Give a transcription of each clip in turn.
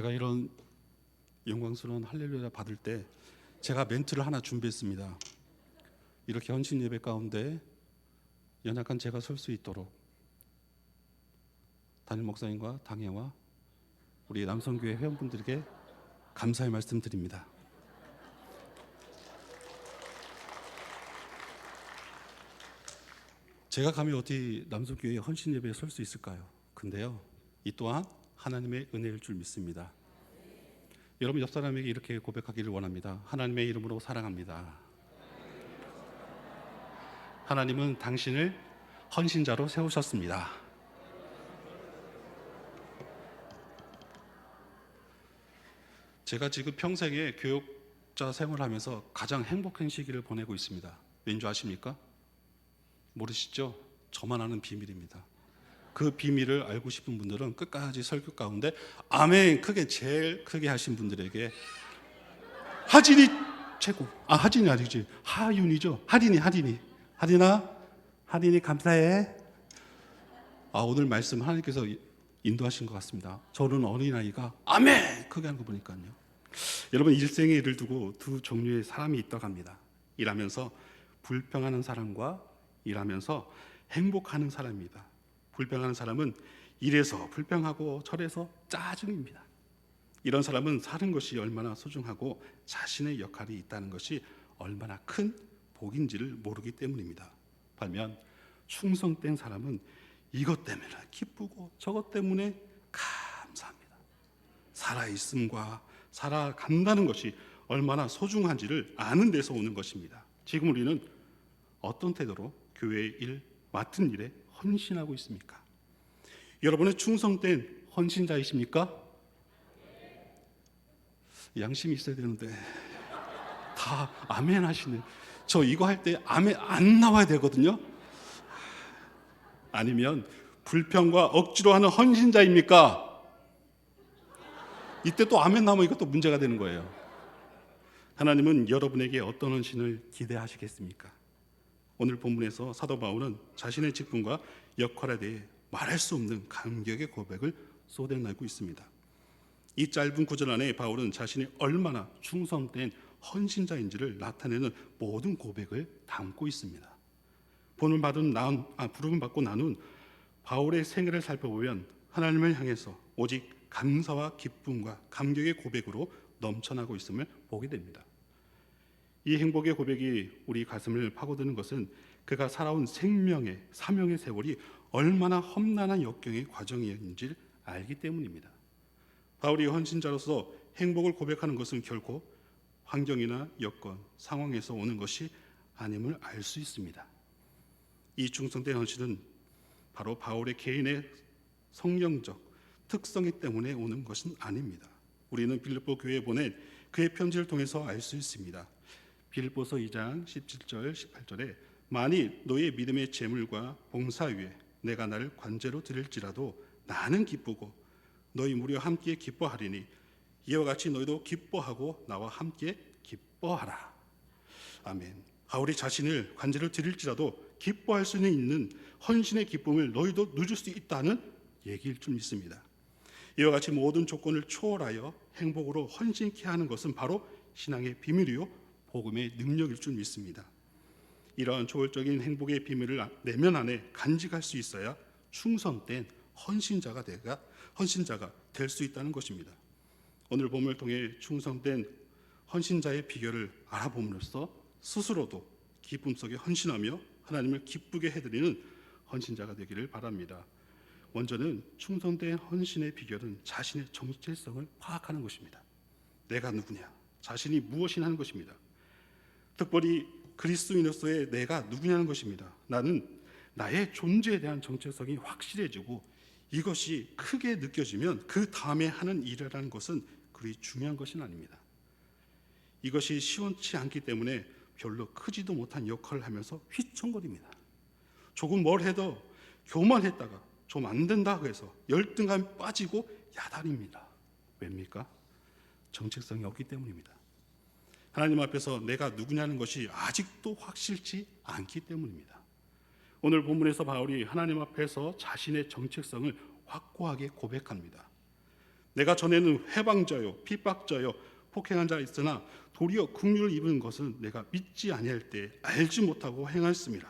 제가 이런 영광스러운 할렐루야 받을 때 제가 멘트를 하나 준비했습니다. 이렇게 헌신 예배 가운데 연약한 제가 설 수 있도록 담임 목사님과 당회와 우리 남성교회 회원분들에게 감사의 말씀 드립니다. 제가 감히 어디 남성교회 헌신 예배에 설 수 있을까요? 근데요, 이 또한 하나님의 은혜일 줄 믿습니다. 여러분 옆 사람에게 이렇게 고백하기를 원합니다. 하나님의 이름으로 사랑합니다. 하나님은 당신을 헌신자로 세우셨습니다. 제가 지금 평생에 교육자 생활하면서 가장 행복한 시기를 보내고 있습니다. 왠지 아십니까? 모르시죠? 저만 아는 비밀입니다. 그 비밀을 알고 싶은 분들은 끝까지 설교 가운데 아멘 크게 제일 크게 하신 분들에게 하진이 최고. 하진이 아니지, 하윤이죠. 하린이 감사해. 오늘 말씀 하나님께서 인도하신 것 같습니다. 저는 어린아이가 아멘 크게 하는 거 보니까요. 여러분, 일생의 일을 두고 두 종류의 사람이 있다고 합니다. 일하면서 불평하는 사람과 일하면서 행복하는 사람입니다. 불평하는 사람은 일에서 불평하고 절에서 짜증입니다. 이런 사람은 사는 것이 얼마나 소중하고 자신의 역할이 있다는 것이 얼마나 큰 복인지를 모르기 때문입니다. 반면 충성된 사람은 이것 때문에 기쁘고 저것 때문에 감사합니다. 살아있음과 살아간다는 것이 얼마나 소중한지를 아는 데서 오는 것입니다. 지금 우리는 어떤 태도로 교회의 일, 맡은 일에 헌신하고 있습니까? 여러분의 충성된 헌신자이십니까? 양심이 있어야 되는데 다 아멘 하시네. 저 이거 할 때 아멘 안 나와야 되거든요. 아니면 불평과 억지로 하는 헌신자입니까? 이때 또 아멘 나오면 이것도 문제가 되는 거예요. 하나님은 여러분에게 어떤 헌신을 기대하시겠습니까? 오늘 본문에서 사도 바울은 자신의 직분과 역할에 대해 말할 수 없는 감격의 고백을 쏟아내고 있습니다. 이 짧은 구절 안에 바울은 자신이 얼마나 충성된 헌신자인지를 나타내는 모든 고백을 담고 있습니다. 부름을 받고 난 후 바울의 생애를 살펴보면 하나님을 향해서 오직 감사와 기쁨과 감격의 고백으로 넘쳐나고 있음을 보게 됩니다. 이 행복의 고백이 우리 가슴을 파고드는 것은 그가 살아온 생명의 사명의 세월이 얼마나 험난한 역경의 과정이었는지 알기 때문입니다. 바울이 헌신자로서 행복을 고백하는 것은 결코 환경이나 여건, 상황에서 오는 것이 아님을 알 수 있습니다. 이 충성된 헌신은 바로 바울의 개인의 성령적 특성이 때문에 오는 것은 아닙니다. 우리는 빌립보 교회에 보낸 그의 편지를 통해서 알 수 있습니다. 빌립보서 2장 17절 18절에 만일 너희의 믿음의 제물과 봉사 위에 내가 나를 관제로 드릴지라도 나는 기쁘고 너희 무려 함께 기뻐하리니 이와 같이 너희도 기뻐하고 나와 함께 기뻐하라. 아멘. 바울이 자신을 관제로 드릴지라도 기뻐할 수 있는 헌신의 기쁨을 너희도 누릴 수 있다는 얘기일 줄 믿습니다. 이와 같이 모든 조건을 초월하여 행복으로 헌신케 하는 것은 바로 신앙의 비밀이요 복음의 능력일 줄 믿습니다. 이러한 초월적인 행복의 비밀을 내면 안에 간직할 수 있어야 충성된 헌신자가 될 수 있다는 것입니다. 오늘 본문을 통해 충성된 헌신자의 비결을 알아봄으로써 스스로도 기쁨 속에 헌신하며 하나님을 기쁘게 해드리는 헌신자가 되기를 바랍니다. 먼저는 충성된 헌신의 비결은 자신의 정체성을 파악하는 것입니다. 내가 누구냐, 자신이 무엇이냐 하는 것입니다. 특별히 그리스도인으로서의 내가 누구냐는 것입니다. 나는 나의 존재에 대한 정체성이 확실해지고 이것이 크게 느껴지면 그 다음에 하는 일이라는 것은 그리 중요한 것은 아닙니다. 이것이 시원치 않기 때문에 별로 크지도 못한 역할을 하면서 휘청거립니다. 조금 뭘 해도 교만했다가 좀 안 된다고 해서 열등감이 빠지고 야단입니다. 왜입니까? 정체성이 없기 때문입니다. 하나님 앞에서 내가 누구냐는 것이 아직도 확실치 않기 때문입니다. 오늘 본문에서 바울이 하나님 앞에서 자신의 정체성을 확고하게 고백합니다. 내가 전에는 해방자요, 핍박자요, 폭행한 자 있으나 도리어 긍휼을 입은 것은 내가 믿지 아니할 때 알지 못하고 행하였습니다.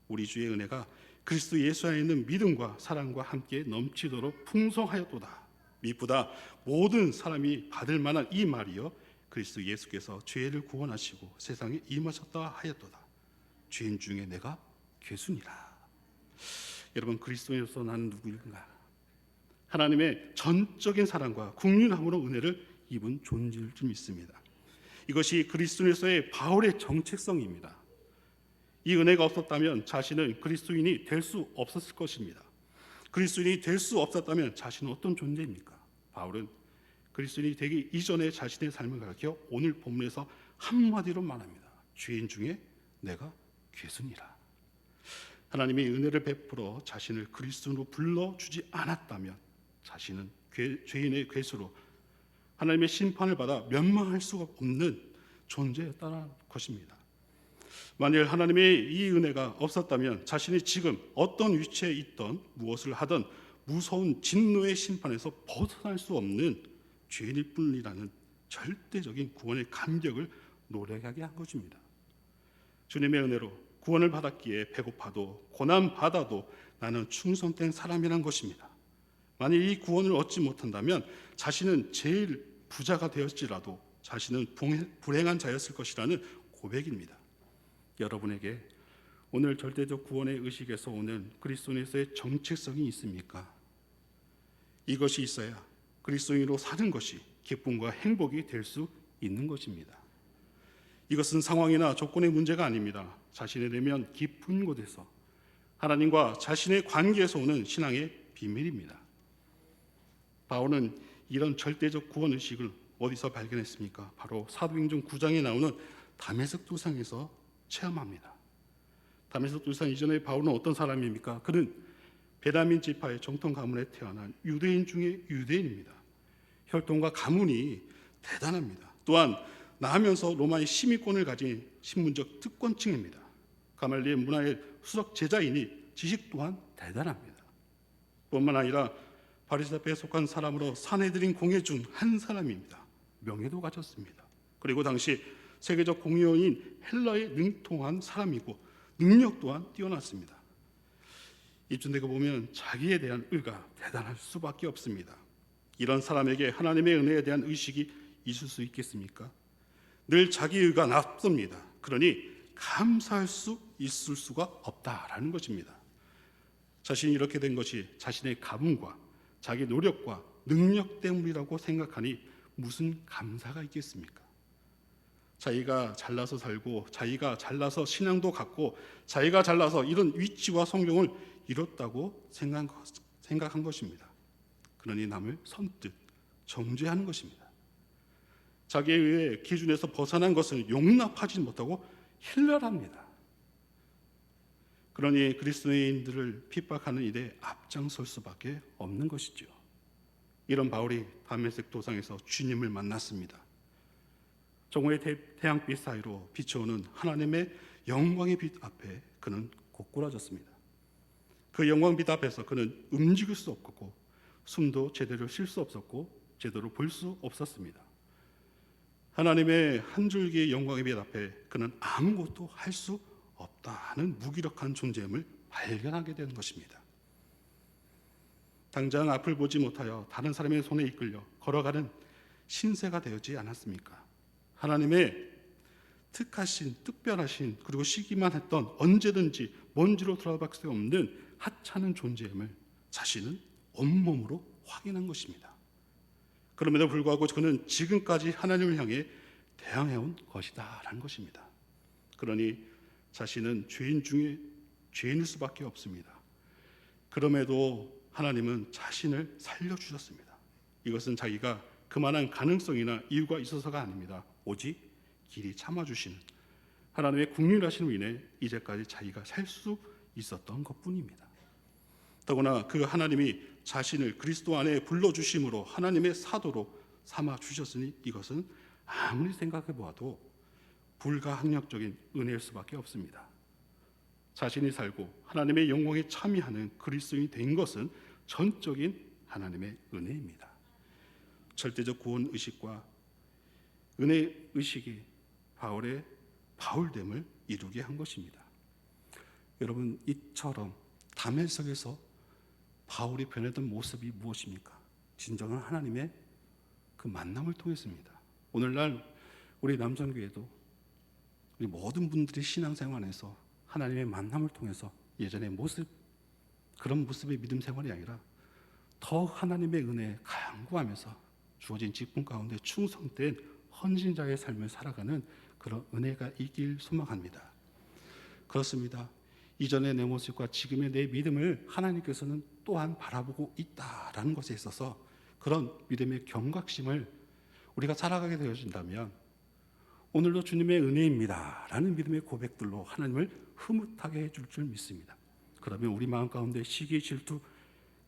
우리 주의 은혜가 그리스도 예수 안에 있는 믿음과 사랑과 함께 넘치도록 풍성하였도다. 미쁘다 모든 사람이 받을 만한 이 말이여 그리스도 예수께서 죄를 구원하시고 세상에 임하셨다 하였도다. 죄인 중에 내가 괴순이라. 여러분, 그리스도인으로서 나는 누구인가? 하나님의 전적인 사랑과 국률함으로 은혜를 입은 존재일 줄 믿습니다. 이것이 그리스도인으로서의 바울의 정체성입니다. 이 은혜가 없었다면 자신은 그리스도인이 될 수 없었을 것입니다. 그리스도인이 될 수 없었다면 자신은 어떤 존재입니까? 바울은 그리스도인이 되기 이전에 자신의 삶을 가르쳐 오늘 본문에서 한마디로 말합니다. 죄인 중에 내가 괴순이라. 하나님이 은혜를 베풀어 자신을 그리스도인으로 불러주지 않았다면 자신은 죄인의 괴수로 하나님의 심판을 받아 멸망할 수가 없는 존재였다는 것입니다. 만일 하나님의 이 은혜가 없었다면 자신이 지금 어떤 위치에 있던 무엇을 하던 무서운 진노의 심판에서 벗어날 수 없는 죄인일 뿐이라는 절대적인 구원의 감격을 노래하게 한 것입니다. 주님의 은혜로 구원을 받았기에 배고파도 고난받아도 나는 충성된 사람이란 것입니다. 만일 이 구원을 얻지 못한다면 자신은 제일 부자가 되었지라도 자신은 불행한 자였을 것이라는 고백입니다. 여러분에게 오늘 절대적 구원의 의식에서 오는 그리스도인에서의 정체성이 있습니까? 이것이 있어야 그리스도인으로 사는 것이 기쁨과 행복이 될 수 있는 것입니다. 이것은 상황이나 조건의 문제가 아닙니다. 자신의 내면 깊은 곳에서 하나님과 자신의 관계에서 오는 신앙의 비밀입니다. 바울은 이런 절대적 구원 의식을 어디서 발견했습니까? 바로 사도행전 9장에 나오는 다메섹 도상에서 체험합니다. 다메섹 도상 이전에 바울은 어떤 사람입니까? 그는 베냐민 지파의 정통 가문에 태어난 유대인 중에 유대인입니다. 혈통과 가문이 대단합니다. 또한 나하면서 로마의 심의권을 가진 신분적 특권층입니다. 가말리엘 문화의 수석 제자이니 지식 또한 대단합니다. 뿐만 아니라 바리새파에 속한 사람으로 사내들인 공예 중 한 사람입니다. 명예도 가졌습니다. 그리고 당시 세계적 공예인 헬라에 능통한 사람이고 능력 또한 뛰어났습니다. 이쯤되고 보면 자기에 대한 의가 대단할 수밖에 없습니다. 이런 사람에게 하나님의 은혜에 대한 의식이 있을 수 있겠습니까? 늘 자기 의가 납습니다. 그러니 감사할 수 있을 수가 없다라는 것입니다. 자신이 이렇게 된 것이 자신의 가문과 자기 노력과 능력 때문이라고 생각하니 무슨 감사가 있겠습니까? 자기가 잘나서 살고 자기가 잘나서 신앙도 갖고 자기가 잘나서 이런 위치와 성공을 이뤘다고 생각한 것입니다. 그러니 남을 선뜻 정죄하는 것입니다. 자기의 의의 기준에서 벗어난 것을 용납하지 못하고 힐날합니다. 그러니 그리스도인들을 핍박하는 일에 앞장설 수밖에 없는 것이죠. 이런 바울이 다메섹 도상에서 주님을 만났습니다. 정오의 태양빛 사이로 비춰오는 하나님의 영광의 빛 앞에 그는 고꾸라졌습니다. 그 영광빛 앞에서 그는 움직일 수 없었고 숨도 제대로 쉴 수 없었고 제대로 볼 수 없었습니다. 하나님의 한 줄기의 영광의 빛 앞에 그는 아무것도 할 수 없다는 무기력한 존재임을 발견하게 된 것입니다. 당장 앞을 보지 못하여 다른 사람의 손에 이끌려 걸어가는 신세가 되지 않았습니까? 하나님의 특하신, 특별하신, 그리고 시기만 했던 언제든지 먼지로 돌아갈 수 없는 하찮은 존재임을 자신은 온몸으로 확인한 것입니다. 그럼에도 불구하고 그는 지금까지 하나님을 향해 대항해온 것이다 라는 것입니다. 그러니 자신은 죄인 중에 죄인일 수밖에 없습니다. 그럼에도 하나님은 자신을 살려주셨습니다. 이것은 자기가 그만한 가능성이나 이유가 있어서가 아닙니다. 오직 길이 참아주시는 하나님의 긍휼하심으로 인해 이제까지 자기가 살 수 있었던 것뿐입니다. 더구나 그 하나님이 자신을 그리스도 안에 불러주심으로 하나님의 사도로 삼아주셨으니 이것은 아무리 생각해 보아도 불가항력적인 은혜일 수밖에 없습니다. 자신이 살고 하나님의 영광에 참여하는 그리스도인이 된 것은 전적인 하나님의 은혜입니다. 절대적 구원 의식과 은혜 의식이 바울의 바울됨을 이루게 한 것입니다. 여러분, 이처럼 담에색에서 바울이 변했던 모습이 무엇입니까? 진정한 하나님의 그 만남을 통했습니다. 오늘날 우리 남성교회도 우리 모든 분들이 신앙생활에서 하나님의 만남을 통해서 예전의 모습, 그런 모습의 믿음 생활이 아니라 더 하나님의 은혜에 간구하면서 주어진 직분 가운데 충성된 헌신자의 삶을 살아가는 그런 은혜가 있길 소망합니다. 그렇습니다. 이전의 내 모습과 지금의 내 믿음을 하나님께서는 또한 바라보고 있다라는 것에 있어서 그런 믿음의 경각심을 우리가 살아가게 되어진다면 오늘도 주님의 은혜입니다 라는 믿음의 고백들로 하나님을 흐뭇하게 해줄 줄 믿습니다. 그러면 우리 마음 가운데 시기, 질투,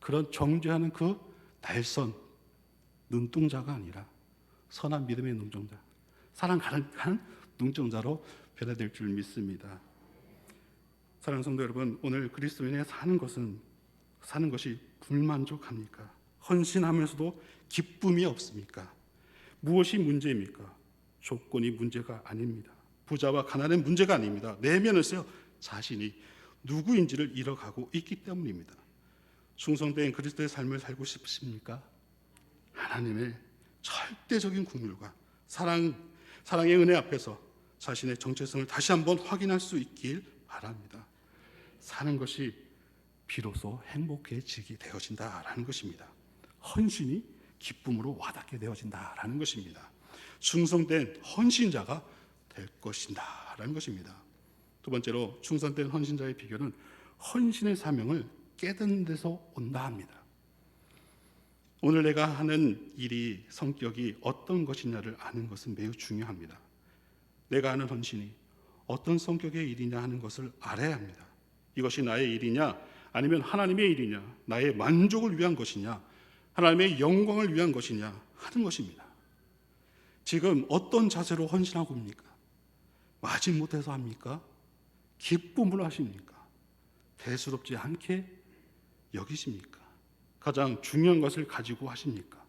그런 정죄하는 그 날선 눈동자가 아니라 선한 믿음의 눈동자, 사랑 가득한 눈동자로 변화될 줄 믿습니다. 사랑하는 성도 여러분, 오늘 그리스도인의 사는 것이 불만족합니까? 헌신하면서도 기쁨이 없습니까? 무엇이 문제입니까? 조건이 문제가 아닙니다. 부자와 가난은 문제가 아닙니다. 내면에서 자신이 누구인지를 잃어가고 있기 때문입니다. 충성된 그리스도의 삶을 살고 싶으십니까? 하나님의 절대적인 국률과 사랑의 은혜 앞에서 자신의 정체성을 다시 한번 확인할 수 있길 바랍니다. 사는 것이 비로소 행복해지게 되어진다라는 것입니다. 헌신이 기쁨으로 와닿게 되어진다라는 것입니다. 충성된 헌신자가 될 것이다라는 것입니다. 두 번째로 충성된 헌신자의 비결은 헌신의 사명을 깨닫는 데서 온다 합니다. 오늘 내가 하는 일이 성격이 어떤 것이냐를 아는 것은 매우 중요합니다. 내가 하는 헌신이 어떤 성격의 일이냐 하는 것을 알아야 합니다. 이것이 나의 일이냐 아니면 하나님의 일이냐, 나의 만족을 위한 것이냐, 하나님의 영광을 위한 것이냐 하는 것입니다. 지금 어떤 자세로 헌신하고 있습니까? 마지못해서 합니까? 기쁨으로 하십니까? 대수롭지 않게 여기십니까? 가장 중요한 것을 가지고 하십니까?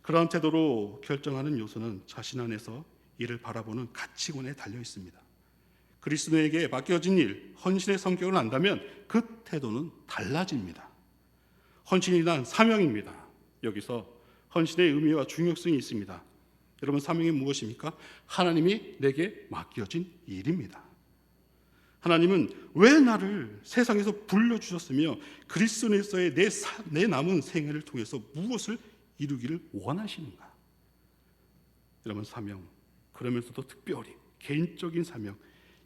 그러한 태도로 결정하는 요소는 자신 안에서 이를 바라보는 가치관에 달려 있습니다. 그리스도에게 맡겨진 일, 헌신의 성격을 안다면 그 태도는 달라집니다. 헌신이란 사명입니다. 여기서 헌신의 의미와 중요성이 있습니다. 여러분, 사명이 무엇입니까? 하나님이 내게 맡겨진 일입니다. 하나님은 왜 나를 세상에서 불러주셨으며 그리스도에서의 내 남은 생애를 통해서 무엇을 이루기를 원하시는가? 여러분, 사명, 그러면서도 특별히 개인적인 사명,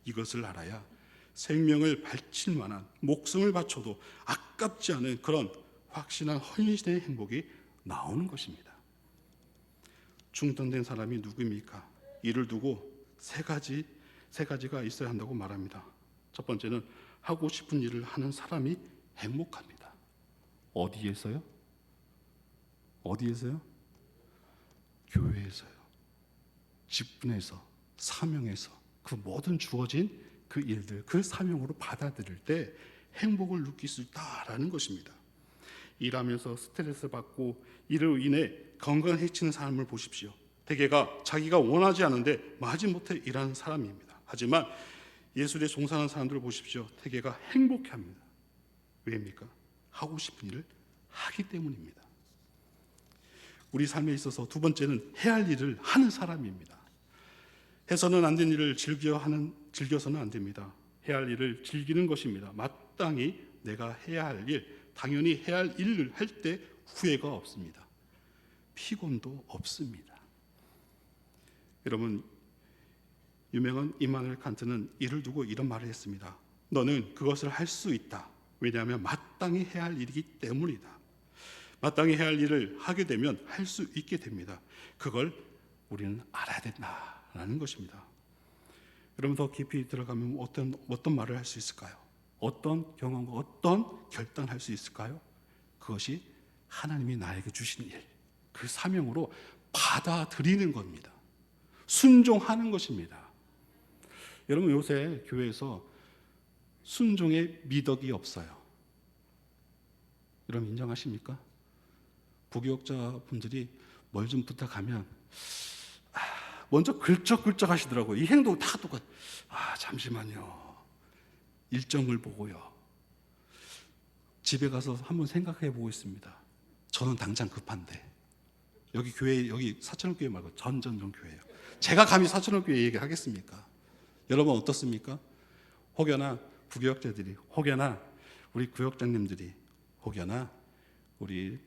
이것을 알아야 생명을 바칠 만한, 목숨을 바쳐도 아깝지 않은 그런 확신한 헌신의 행복이 나오는 것입니다. 충성된 사람이 누구입니까? 이를 두고 세 가지가 있어야 한다고 말합니다. 첫 번째는 하고 싶은 일을 하는 사람이 행복합니다. 어디에서요? 교회에서요. 직분에서, 사명에서, 그 모든 주어진 그 일들, 그 사명으로 받아들일 때 행복을 느낄 수 있다라는 것입니다. 일하면서 스트레스 받고 이로 인해 건강을 해치는 사람을 보십시오. 대개가 자기가 원하지 않은데 마지못해 일하는 사람입니다. 하지만 예술에 종사하는 사람들을 보십시오. 대개가 행복해합니다. 왜입니까? 하고 싶은 일을 하기 때문입니다. 우리 삶에 있어서 두 번째는 해야 할 일을 하는 사람입니다. 해서는 안 된 일을 즐겨서는 안 됩니다. 해야 할 일을 즐기는 것입니다. 마땅히 내가 해야 할 일, 당연히 해야 할 일을 할 때 후회가 없습니다. 피곤도 없습니다. 여러분, 유명한 이마누엘 칸트는 이를 두고 이런 말을 했습니다. 너는 그것을 할 수 있다. 왜냐하면 마땅히 해야 할 일이기 때문이다. 마땅히 해야 할 일을 하게 되면 할 수 있게 됩니다. 그걸 우리는 알아야 된다라는 것입니다. 여러분, 더 깊이 들어가면 어떤 말을 할 수 있을까요? 어떤 경험과 어떤 결단을 할 수 있을까요? 그것이 하나님이 나에게 주신 일, 그 사명으로 받아들이는 겁니다. 순종하는 것입니다. 여러분, 요새 교회에서 순종의 미덕이 없어요. 여러분, 인정하십니까? 부교육자분들이 뭘 좀 부탁하면 먼저 글쩍글쩍 하시더라고요. 이 행동 다 똑같. 잠시만요. 일정을 보고요. 집에 가서 한번 생각해 보고 있습니다. 저는 당장 급한데 여기 교회, 여기 사천원교회 말고 전교회예요. 제가 감히 사천원교회 얘기하겠습니까? 여러분 어떻습니까? 혹여나 부교역자들이, 혹여나 우리 구역장님들이, 혹여나 우리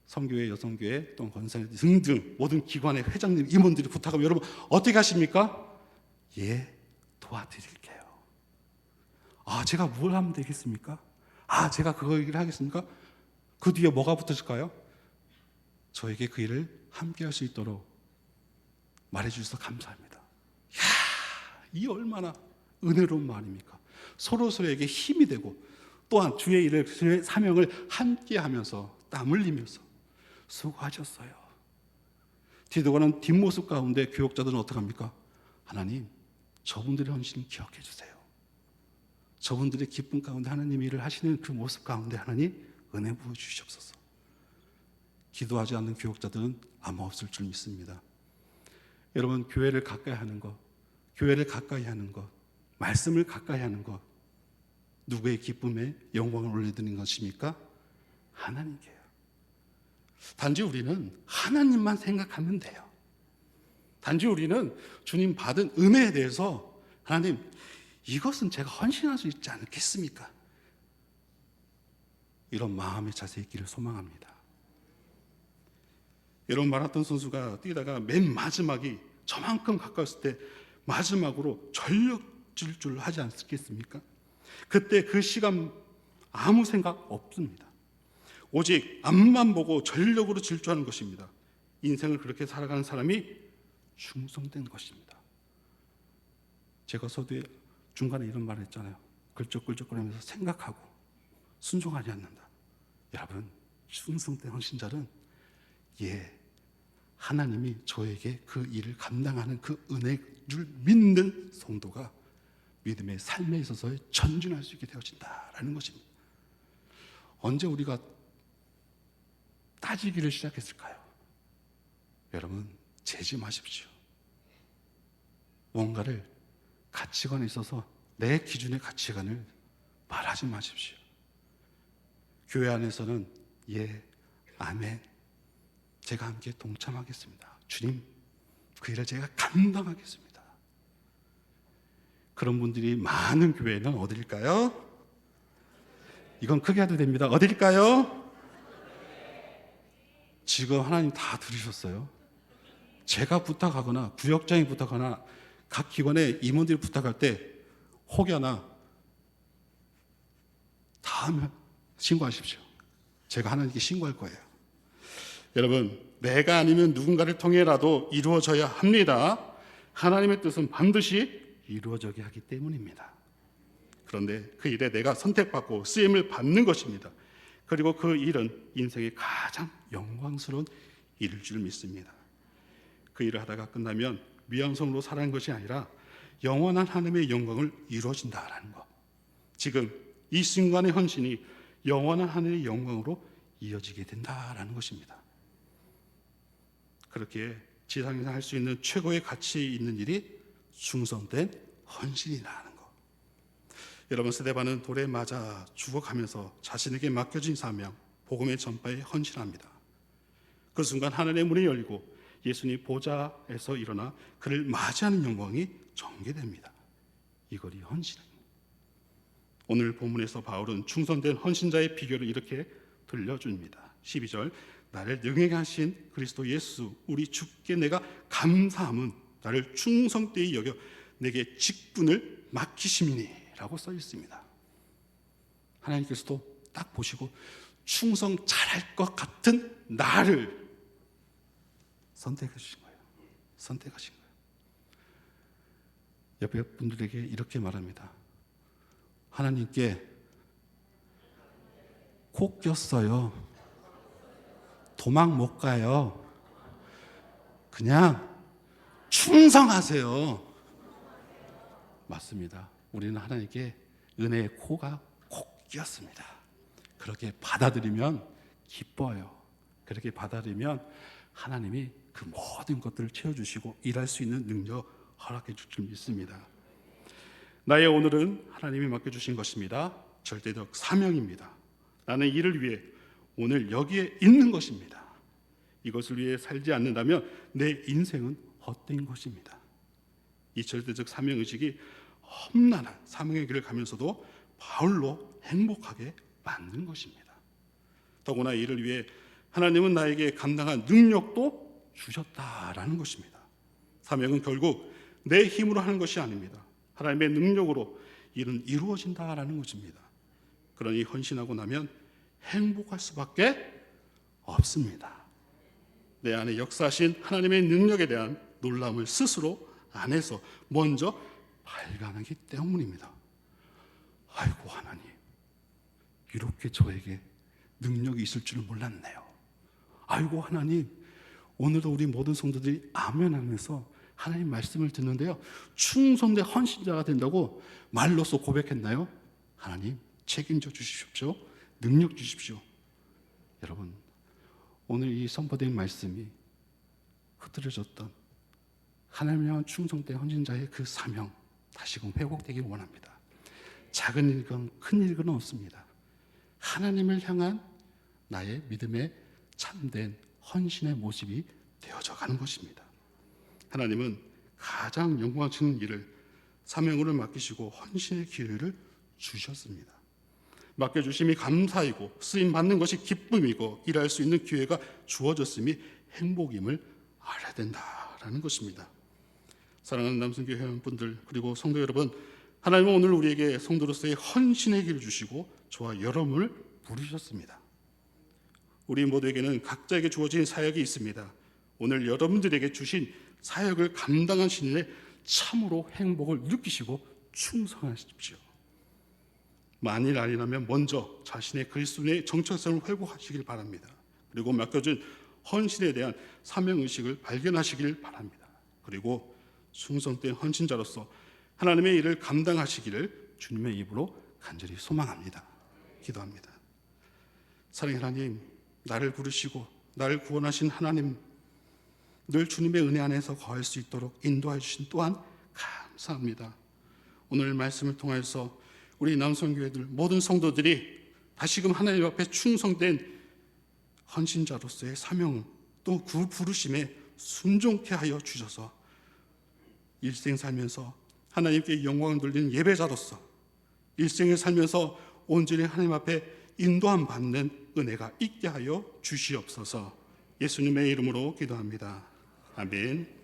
선교회, 여성교회, 또 권사님 등등 모든 기관의 회장님, 임원들이 부탁하면 여러분 어떻게 하십니까? 예, 도와드릴게요. 제가 뭘 하면 되겠습니까? 제가 그거 얘기를 하겠습니까? 그 뒤에 뭐가 붙어질까요? 저에게 그 일을 함께 할 수 있도록 말해주셔서 감사합니다. 이 얼마나 은혜로운 말입니까? 서로서로에게 힘이 되고 또한 주의 일을, 주의 사명을 함께 하면서 땀 흘리면서 수고하셨어요. 뒤돌아가는 뒷모습 가운데 교역자들은 어떻게 합니까? 하나님, 저분들의 헌신 기억해 주세요. 저분들의 기쁨 가운데 하나님 일을 하시는 그 모습 가운데 하나님 은혜 부어 주시옵소서. 기도하지 않는 교역자들은 아마 없을 줄 믿습니다. 여러분, 교회를 가까이 하는 것, 교회를 가까이 하는 것, 말씀을 가까이 하는 것, 누구의 기쁨에 영광을 올려드리는 것입니까? 하나님께요. 단지 우리는 하나님만 생각하면 돼요. 단지 우리는 주님 받은 은혜에 대해서 하나님, 이것은 제가 헌신할 수 있지 않겠습니까? 이런 마음의 자세 있기를 소망합니다. 여러분, 마라톤 선수가 뛰다가 맨 마지막이 저만큼 가까웠을 때 마지막으로 전력 질주를 하지 않겠습니까? 그때 그 시간 아무 생각 없습니다. 오직 앞만 보고 전력으로 질주하는 것입니다. 인생을 그렇게 살아가는 사람이 충성된 것입니다. 제가 서두에 중간에 이런 말을 했잖아요. 글적글적거리면서 생각하고 순종하지 않는다. 여러분, 충성된 헌신자는 하나님이 저에게 그 일을 감당하는 그 은혜를 믿는 성도가 믿음의 삶에 있어서 전진할 수 있게 되어진다라는 것입니다. 언제 우리가 따지기를 시작했을까요? 여러분, 재지 마십시오. 뭔가를 가치관에 있어서 내 기준의 가치관을 말하지 마십시오. 교회 안에서는 아멘, 제가 함께 동참하겠습니다. 주님, 그 일을 제가 감당하겠습니다. 그런 분들이 많은 교회는 어딜까요? 이건 크게 해도 됩니다. 어딜까요? 지금 하나님 다 들으셨어요. 제가 부탁하거나 구역장이 부탁하거나 각 기관의 임원들이 부탁할 때 혹여나 다 하면 신고하십시오. 제가 하나님께 신고할 거예요. 여러분, 내가 아니면 누군가를 통해라도 이루어져야 합니다. 하나님의 뜻은 반드시 이루어져야 하기 때문입니다. 그런데 그 일에 내가 선택받고 쓰임을 받는 것입니다. 그리고 그 일은 인생의 가장 영광스러운 일일 줄 믿습니다. 그 일을 하다가 끝나면 미완성으로 살아가는 것이 아니라 영원한 하나님의 영광을 이루어진다라는 것. 지금 이 순간의 헌신이 영원한 하나님의 영광으로 이어지게 된다라는 것입니다. 그렇게 지상에서 할 수 있는 최고의 가치 있는 일이 충성된 헌신이라는 것. 여러분, 스데반은 돌에 맞아 죽어가면서 자신에게 맡겨진 사명, 복음의 전파에 헌신합니다. 그 순간 하늘의 문이 열리고 예수님 보좌에서 일어나 그를 맞이하는 영광이 전개됩니다. 이것이 헌신입니다. 오늘 본문에서 바울은 충성된 헌신자의 비결을 이렇게 들려줍니다. 12절, 나를 능하게 하신 그리스도 예수 우리 주께 내가 감사함은 나를 충성되이 여겨 내게 직분을 맡기심이니 라고 써 있습니다. 하나님께서도 딱 보시고 충성 잘할 것 같은 나를 선택하신 거예요. 선택하신 거예요. 옆에 분들에게 이렇게 말합니다. 하나님께 코 꼈어요. 도망 못 가요. 그냥 충성하세요. 맞습니다. 우리는 하나님께 은혜의 코가 콕 끼었습니다. 그렇게 받아들이면 기뻐요. 그렇게 받아들이면 하나님이 그 모든 것들을 채워주시고 일할 수 있는 능력 허락해 줄 줄 믿습니다. 나의 오늘은 하나님이 맡겨주신 것입니다. 절대적 사명입니다. 나는 이를 위해 오늘 여기에 있는 것입니다. 이것을 위해 살지 않는다면 내 인생은 헛된 것입니다. 이 절대적 사명의식이 험난한 사명의 길을 가면서도 바울로 행복하게 만든 것입니다. 더구나 이를 위해 하나님은 나에게 감당한 능력도 주셨다라는 것입니다. 사명은 결국 내 힘으로 하는 것이 아닙니다. 하나님의 능력으로 일은 이루어진다라는 것입니다. 그러니 헌신하고 나면 행복할 수밖에 없습니다. 내 안에 역사하신 하나님의 능력에 대한 놀람을 스스로 안에서 먼저 발견하기 때문입니다. 아이고 하나님, 이렇게 저에게 능력이 있을 줄 몰랐네요. 아이고 하나님, 오늘도 우리 모든 성도들이 아멘 하면서 하나님 말씀을 듣는데요, 충성된 헌신자가 된다고 말로써 고백했나요? 하나님 책임져 주십시오. 능력 주십시오. 여러분, 오늘 이 선포된 말씀이 흐트러졌던 하나님을 향한 충성된 헌신자의 그 사명 다시금 회복되길 원합니다. 작은 일건 큰 일건 없습니다. 하나님을 향한 나의 믿음의 참된 헌신의 모습이 되어져 가는 것입니다. 하나님은 가장 영광스러운 일을 사명으로 맡기시고 헌신의 기회를 주셨습니다. 맡겨주심이 감사이고 쓰임받는 것이 기쁨이고 일할 수 있는 기회가 주어졌음이 행복임을 알아야 된다라는 것입니다. 사랑하는 남성교회 회원분들, 그리고 성도 여러분, 하나님은 오늘 우리에게 성도로서의 헌신의 길을 주시고 저와 여러분을 부르셨습니다. 우리 모두에게는 각자에게 주어진 사역이 있습니다. 오늘 여러분들에게 주신 사역을 감당한 신인의 참으로 행복을 느끼시고 충성하십시오. 만일 아니라면 먼저 자신의 그리스도의 정체성을 회복하시길 바랍니다. 그리고 맡겨진 헌신에 대한 사명의식을 발견하시길 바랍니다. 그리고 충성된 헌신자로서 하나님의 일을 감당하시기를 주님의 입으로 간절히 소망합니다. 기도합니다. 사랑의 하나님, 나를 부르시고 나를 구원하신 하나님, 늘 주님의 은혜 안에서 거할 수 있도록 인도해 주신 또한 감사합니다. 오늘 말씀을 통해서 우리 남성교회들 모든 성도들이 다시금 하나님 앞에 충성된 헌신자로서의 사명을 또 그 부르심에 순종케 하여 주셔서 일생 살면서 하나님께 영광을 돌리는 예배자로서 일생을 살면서 온전히 하나님 앞에 인도함 받는 은혜가 있게 하여 주시옵소서. 예수님의 이름으로 기도합니다. 아멘.